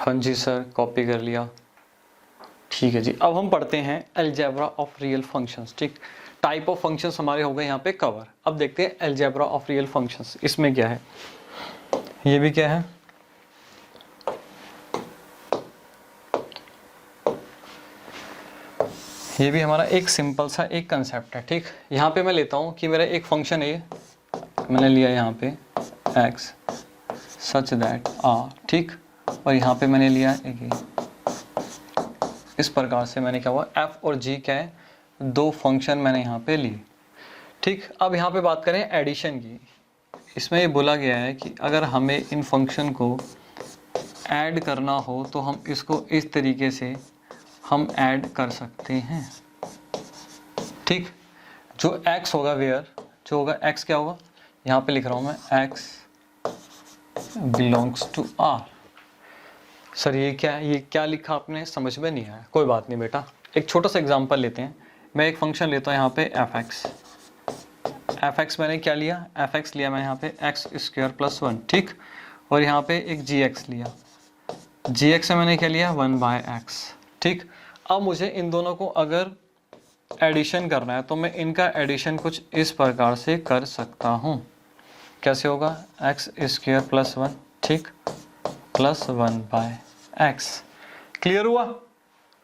हाँ जी sir, copy कर लिया। ठीक है जी, अब हम पढ़ते हैं अलजेब्रा ऑफ रियल फंक्शंस। ठीक, टाइप ऑफ फंक्शंस हमारे हो गए यहाँ पे कवर। अब देखते हैं अलजेब्रा ऑफ रियल फंक्शंस, इसमें क्या है। ये भी क्या है, ये भी हमारा एक सिंपल सा एक कंसेप्ट है। ठीक, यहाँ पे मैं लेता हूँ कि मेरा एक फंक्शन है, मैंने लिया यहाँ पे x सच दैट r, ठीक, और यहाँ पे मैंने लिया इस प्रकार से मैंने क्या हुआ f और g क्या है, दो फंक्शन मैंने यहाँ पे लिए। ठीक, अब यहाँ पे बात करें एडिशन की। इसमें ये बोला गया है कि अगर हमें इन फंक्शन को ऐड करना हो तो हम इसको इस तरीके से हम ऐड कर सकते हैं। ठीक, जो x होगा वेयर, जो होगा x क्या होगा, यहाँ पे लिख रहा हूँ मैं x belongs to r। Sir ये क्या है, ये क्या लिखा आपने, समझ में नहीं आया, कोई बात नहीं बेटा, एक छोटा सा एग्जांपल लेते हैं। मैं एक फंक्शन लेता हूँ यहाँ पे fx मैंने क्या लिया, fx लिया मैं यहाँ पे x स्क्वायर प्लस 1, ठीक, और यहाँ पे एक gx लिया, gx से मैंने क्या लिया 1/x। ठीक, अब मुझे इन दोनों को अगर एडिशन करना है तो मैं इनका एडिशन कुछ इस प्रकार से कर सकता हूँ। कैसे होगा, x स्क्वायर प्लस 1, ठीक, प्लस 1/x। क्लियर हुआ?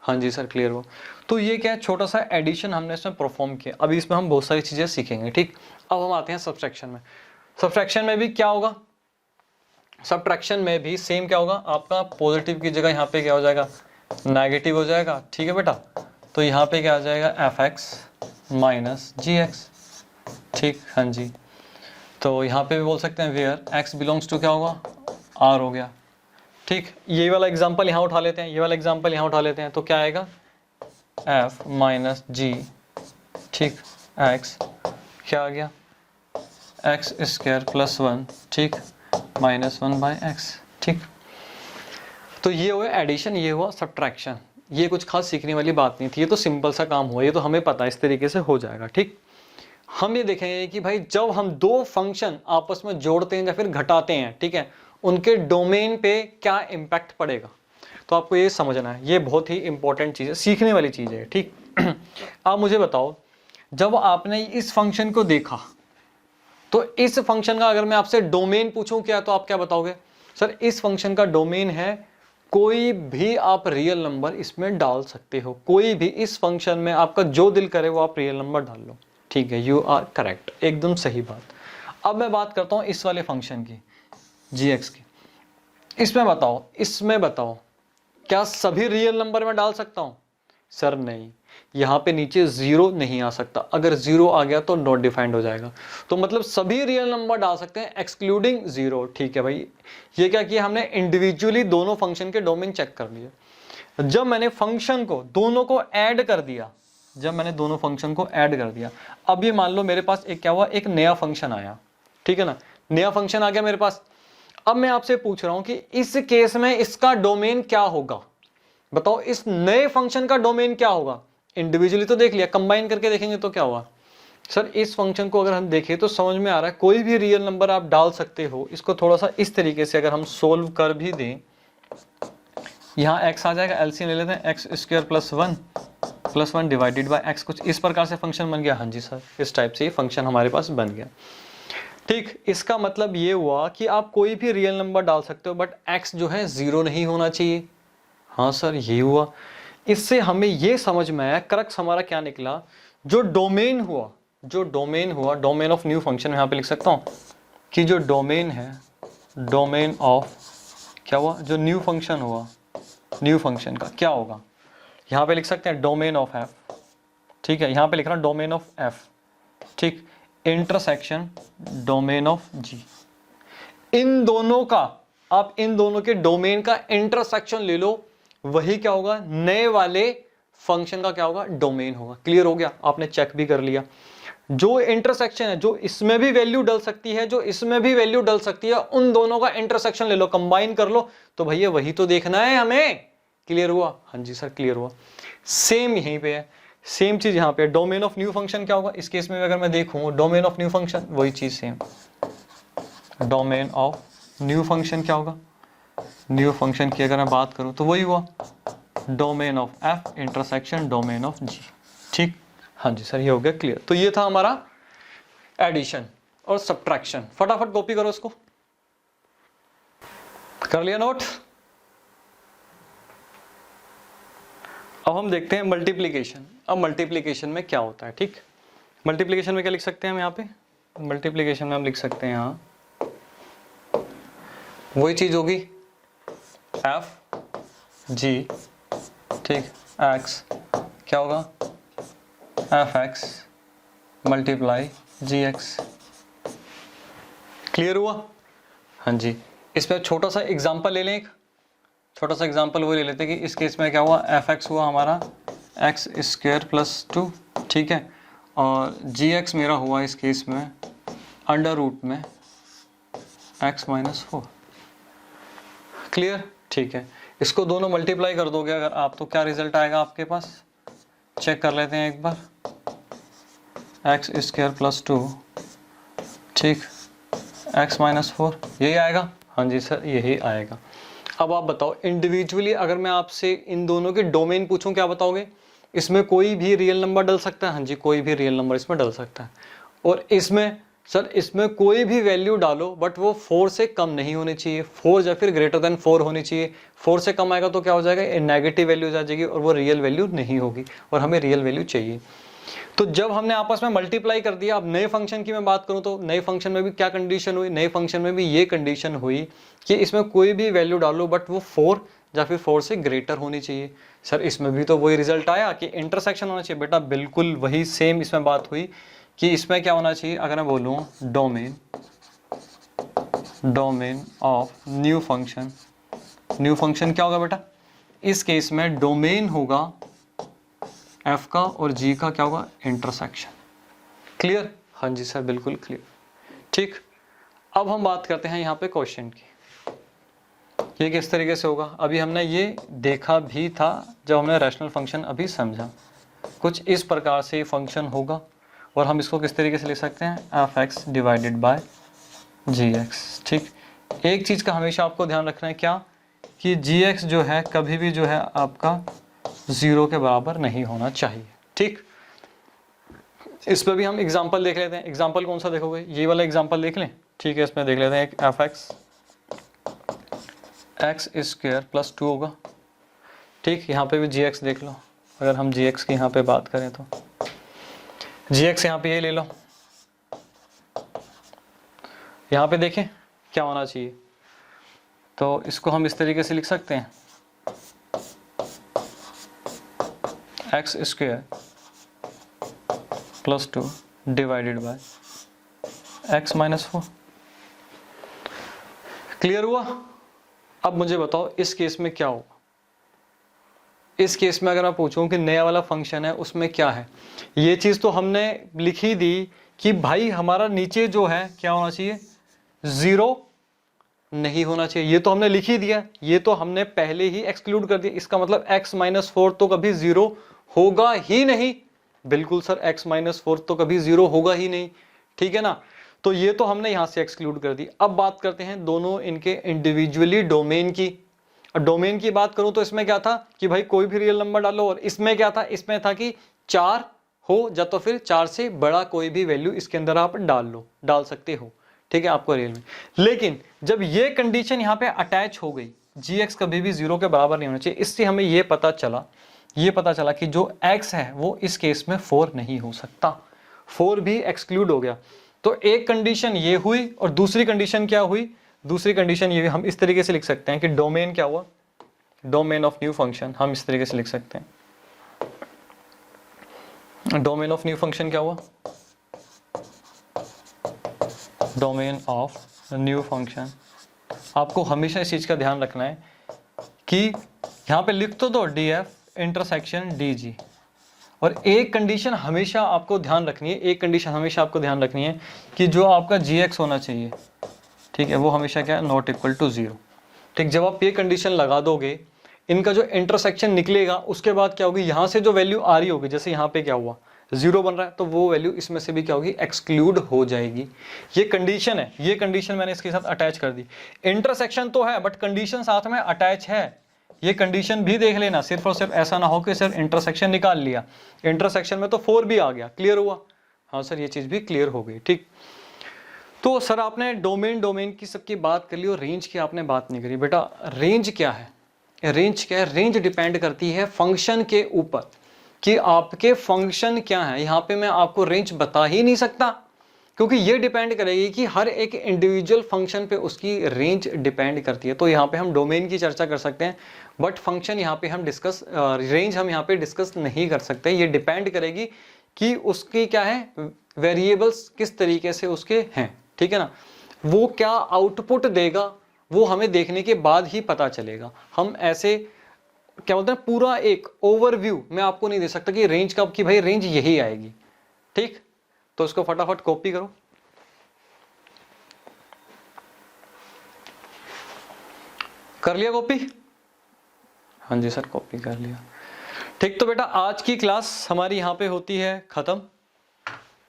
हाँ जी सर, क्लियर हुआ। तो ये क्या है, छोटा सा एडिशन हमने इसमें परफॉर्म किया। अभी इसमें हम बहुत सारी चीज़ें सीखेंगे। ठीक, अब हम आते हैं सब्ट्रैक्शन में। सब्ट्रैक्शन में भी क्या होगा, सब्ट्रैक्शन में भी सेम क्या होगा, आपका पॉजिटिव की जगह यहाँ पे क्या हो जाएगा, नेगेटिव हो जाएगा। ठीक है बेटा, तो यहाँ पे क्या आ जाएगा fx माइनस gx। ठीक, हाँ जी, तो यहाँ पे भी बोल सकते हैं वेयर x बिलोंग्स टू क्या होगा, r हो गया। ठीक, ये वाला एग्जांपल यहाँ उठा लेते हैं, ये वाला एग्जांपल यहाँ उठा लेते हैं, तो क्या आएगा f माइनस g, ठीक, x क्या आ गया x स्क्वायर प्लस 1, ठीक, माइनस 1/x। ठीक, तो ये हुआ एडिशन, ये हुआ सब्ट्रैक्शन। ये कुछ खास सीखने वाली बात नहीं थी, ये तो सिंपल सा काम हुआ, ये तो हमें पता है इस तरीके से हो जाएगा। ठीक, हम ये देखेंगे कि भाई जब हम दो फंक्शन आपस में जोड़ते हैं या फिर घटाते हैं, ठीक है, उनके डोमेन पे क्या इम्पैक्ट पड़ेगा, तो आपको ये समझना है। ये बहुत ही इंपॉर्टेंट चीज़ है, सीखने वाली चीज़ है। ठीक, आप मुझे बताओ, जब आपने इस फंक्शन को देखा तो इस फंक्शन का अगर मैं आपसे डोमेन पूछूं क्या, तो आप क्या बताओगे, सर इस फंक्शन का डोमेन है कोई भी आप रियल नंबर इसमें डाल सकते हो, कोई भी इस फंक्शन में आपका जो दिल करे वो आप रियल नंबर डाल लो। ठीक है, यू आर करेक्ट, एकदम सही बात। अब मैं बात करता हूं इस वाले फंक्शन की, gx की। इसमें बताओ क्या सभी रियल नंबर में डाल सकता हूं, सर नहीं, यहाँ पे नीचे जीरो नहीं आ सकता, अगर जीरो आ गया तो नॉट डिफाइंड हो जाएगा। तो मतलब सभी रियल नंबर डाल सकते हैं एक्सक्लूडिंग जीरो। ठीक है भाई, ये क्या किया हमने, इंडिविजुअली दोनों फंक्शन के डोमेन चेक कर लिए। जब मैंने फंक्शन को दोनों को ऐड कर दिया, अब ये मान लो मेरे पास एक क्या हुआ, एक नया फंक्शन आया, ठीक है ना, नया फंक्शन आ गया मेरे पास। अब मैं आपसे पूछ रहा हूं कि इस केस में इसका डोमेन क्या होगा, बताओ इस नए फंक्शन का डोमेन क्या होगा। इंडिविजुअली तो देख लिया, कंबाइन करके देखेंगे तो क्या हुआ, सर इस फंक्शन को अगर हम देखें तो समझ में आ रहा है कोई भी रियल नंबर आप डाल सकते हो। इसको थोड़ा सा इस तरीके से अगर हम सोल्व कर भी दें, यहाँ x आ जाएगा, एलसीएम ले लेते हैं, x square plus 1 divided by x, कुछ इस प्रकार से फंक्शन बन गया। हाँ जी सर, इस टाइप से ये फंक्शन हमारे पास बन गया। ठीक, इसका मतलब ये हुआ कि आप कोई भी रियल नंबर डाल सकते हो, बट x जो है जीरो नहीं होना चाहिए। हाँ सर, ये हुआ। इससे हमें ये समझ में आया, क्रक्स हमारा क्या निकला, जो डोमेन हुआ, डोमेन ऑफ न्यू फंक्शन, यहाँ पे लिख सकता हूँ कि जो डोमेन है, डोमेन ऑफ क्या हुआ, जो न्यू फंक्शन हुआ, न्यू फंक्शन का क्या होगा, यहाँ पे लिख सकते हैं डोमेन ऑफ f। ठीक है, यहाँ पे लिख रहा हूँ डोमेन ऑफ f, ठीक, इंटरसेक्शन डोमेन ऑफ g। इन दोनों का, आप इन दोनों के डोमेन का इंटरसेक्शन ले लो, वही क्या होगा, नए वाले फंक्शन का क्या होगा, डोमेन होगा। क्लियर हो गया, आपने चेक भी कर लिया। जो इंटरसेक्शन है, जो इसमें भी वैल्यू डल सकती है, जो इसमें भी वैल्यू डल सकती है, उन दोनों का इंटरसेक्शन ले लो, कंबाइन कर लो, तो भैया वही तो देखना है हमें। क्लियर हुआ? हाँ जी सर, क्लियर हुआ। सेम यहीं पे है, सेम चीज यहाँ पे, डोमेन ऑफ न्यू फंक्शन क्या होगा इस केस में अगर मैं देखूं, डोमेन ऑफ न्यू फंक्शन वही चीज same, domain of new function क्या होगा, न्यू फंक्शन की अगर मैं बात करूं तो वही हुआ domain of F intersection domain of G. ठीक, हाँ जी सर, ये हो गया क्लियर। तो ये था हमारा एडिशन और सब्ट्रैक्शन। फटाफट कॉपी करो इसको, कर लिया नोट। अब हम देखते हैं मल्टीप्लिकेशन। अब मल्टीप्लिकेशन में क्या होता है, ठीक। मल्टीप्लिकेशन में क्या लिख सकते हैं हम यहाँ पे, मल्टीप्लिकेशन में हम लिख सकते हैं यहाँ वही चीज होगी एफ जी, ठीक, एक्स क्या होगा एफ एक्स मल्टीप्लाई जी एक्स। क्लियर हुआ? हाँ जी। इस पर छोटा सा एग्जांपल ले लें, एक छोटा सा एग्जांपल वो ले लेते हैं कि इस केस में क्या हुआ, एफ एक्स हुआ हमारा एक्स स्क्वायर प्लस 2, ठीक है, और जी एक्स मेरा हुआ इस केस में अंडर रूट में एक्स माइनस 4। क्लियर? ठीक है, इसको दोनों मल्टीप्लाई कर दोगे अगर आप तो क्या रिजल्ट आएगा आपके पास, चेक कर लेते हैं एक बार। एक्स स्क्वायर प्लस 2, ठीक, एक्स माइनस 4, यही आएगा? हाँ जी सर, यही आएगा। अब आप बताओ इंडिविजुअली अगर मैं आपसे इन दोनों के डोमेन पूछूं, क्या बताओगे? इसमें कोई भी रियल नंबर डल सकता है? हाँ जी, कोई भी रियल नंबर इसमें डल सकता है। और इसमें सर, इसमें कोई भी वैल्यू डालो बट वो 4 से कम नहीं होनी चाहिए, 4 या फिर ग्रेटर देन 4 होनी चाहिए। 4 से कम आएगा तो क्या हो जाएगा, नेगेटिव वैल्यू आ जाएगी और वो रियल वैल्यू नहीं होगी, और हमें रियल वैल्यू चाहिए। तो जब हमने आपस में मल्टीप्लाई कर दिया, अब नए फंक्शन की मैं बात करूं तो नए फंक्शन में भी क्या कंडीशन हुई, नए फंक्शन में भी ये कंडीशन हुई कि इसमें कोई भी वैल्यू डालो बट वो 4 या फिर 4 से ग्रेटर होनी चाहिए। सर इसमें भी तो वही रिजल्ट आया कि इंटरसेक्शन होना चाहिए। बेटा बिल्कुल वही सेम इसमें बात हुई कि इसमें क्या होना चाहिए, अगर मैं बोलूँ domain of new function, new function क्या होगा बेटा, इस केस में डोमेन होगा एफ का और जी का क्या होगा, इंटरसेक्शन। क्लियर? हाँ जी सर, बिल्कुल क्लियर। ठीक, अब हम बात करते हैं यहाँ पे क्वेश्चन की, ये किस तरीके से होगा। अभी हमने ये देखा भी था जब हमने रैशनल फंक्शन अभी समझा, कुछ इस प्रकार से फंक्शन होगा और हम इसको किस तरीके से लिख सकते हैं, F X divided by G X. ठीक, एक चीज़ का हमेशा आपको ध्यान रखना है, क्या कि जी एक्स जो है कभी भी जो है आपका 0 के बराबर नहीं होना चाहिए। ठीक, इस पर भी हम एग्जांपल देख लेते हैं। एग्जांपल कौन सा देखोगे, ये वाला एग्जांपल देख लें। ठीक है, इसमें देख लेते हैं एक F x x square plus 2 होगा। ठीक, यहाँ पे भी जी एक्स देख लो। अगर हम जी एक्स की यहाँ पे बात करें तो जी एक्स यहाँ पे ये ले लो, यहाँ पे देखें क्या होना चाहिए, तो इसको हम इस तरीके से लिख सकते हैं x square plus 2 divided by x minus 4। Clear हुआ? अब मुझे बताओ इस केस में क्या होगा। इस केस में अगर मैं पूछूं कि नया वाला फंक्शन है उसमें क्या है, ये चीज तो हमने लिख ही दी कि भाई हमारा नीचे जो है क्या होना चाहिए, 0 नहीं होना चाहिए, ये तो हमने लिख ही दिया, ये तो हमने पहले ही एक्सक्लूड कर दिया। इसका मतलब x माइनस 4 तो कभी 0 होगा ही नहीं। बिल्कुल सर, x माइनस 4 तो कभी 0 होगा ही नहीं, ठीक है ना। तो ये तो हमने यहां से एक्सक्लूड कर दी। अब बात करते हैं दोनों इनके इंडिविजुअली डोमेन की। अब डोमेन की बात करूं तो इसमें क्या था कि भाई कोई भी रियल नंबर डालो, और इसमें क्या था, इसमें था कि 4 हो या तो फिर 4 से बड़ा कोई भी वैल्यू इसके अंदर आप डाल सकते हो, ठीक है, आपको रियल में। लेकिन जब ये कंडीशन यहाँ पे अटैच हो गई, जी एक्स कभी भी 0 के बराबर नहीं होना चाहिए, इससे हमें ये पता चला कि जो x है वो इस केस में 4 नहीं हो सकता, 4 भी एक्सक्लूड हो गया। तो एक कंडीशन ये हुई और दूसरी कंडीशन क्या हुई, दूसरी कंडीशन ये हम इस तरीके से लिख सकते हैं कि डोमेन क्या हुआ, डोमेन ऑफ न्यू फंक्शन, हम इस तरीके से लिख सकते हैं डोमेन ऑफ न्यू फंक्शन क्या हुआ, डोमेन ऑफ न्यू फंक्शन। आपको हमेशा इस चीज का ध्यान रखना है कि यहाँ पे लिख तो दो df इंटरसेक्शन dg, और एक कंडीशन हमेशा आपको ध्यान रखनी है, एक कंडीशन हमेशा आपको ध्यान रखनी है कि जो आपका gx होना चाहिए, ठीक है, वो हमेशा क्या है, नॉट इक्वल टू 0। ठीक, जब आप ये कंडीशन लगा दोगे, इनका जो इंटरसेक्शन निकलेगा उसके बाद क्या होगी, यहाँ से जो वैल्यू आ रही होगी, जैसे यहाँ पे क्या हुआ, 0 बन रहा है तो वो वैल्यू इसमें से भी क्या होगी, एक्सक्लूड हो जाएगी। ये कंडीशन है, ये कंडीशन मैंने इसके साथ अटैच कर दी। इंटरसेक्शन तो है बट कंडीशन साथ में अटैच है, ये कंडीशन भी देख लेना, सिर्फ और सिर्फ ऐसा ना हो कि सिर्फ इंटरसेक्शन निकाल लिया, इंटरसेक्शन में तो 4 भी आ गया। क्लियर हुआ? हाँ सर ये चीज़ भी क्लियर हो गई। ठीक, तो सर आपने डोमेन की सबकी बात कर ली और रेंज की आपने बात नहीं करी। बेटा रेंज क्या है, रेंज क्या है? रेंज डिपेंड करती है फंक्शन के ऊपर कि आपके फंक्शन क्या है। यहाँ पे मैं आपको रेंज बता ही नहीं सकता क्योंकि ये डिपेंड करेगी कि हर एक इंडिविजुअल फंक्शन पे उसकी रेंज डिपेंड करती है। तो यहाँ पे हम डोमेन की चर्चा कर सकते हैं बट फंक्शन यहाँ पे हम डिस्कस, रेंज हम यहाँ पे डिस्कस नहीं कर सकते। ये डिपेंड करेगी कि उसकी क्या है, वेरिएबल्स किस तरीके से उसके हैं, ठीक है ना। वो क्या आउटपुट देगा वो हमें देखने के बाद ही पता चलेगा। हम ऐसे क्या बोलते हैं पूरा एक ओवरव्यू मैं आपको नहीं दे सकता कि रेंज का, कि भाई रेंज यही आएगी। ठीक, तो इसको फटाफट कॉपी करो। कर लिया कॉपी? हाँ जी सर कॉपी कर लिया। ठीक, तो बेटा आज की क्लास हमारी यहाँ पे होती है खत्म।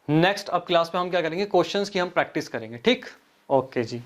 नेक्स्ट अब क्लास में हम क्या करेंगे, क्वेश्चंस की हम प्रैक्टिस करेंगे। ठीक, ओके जी।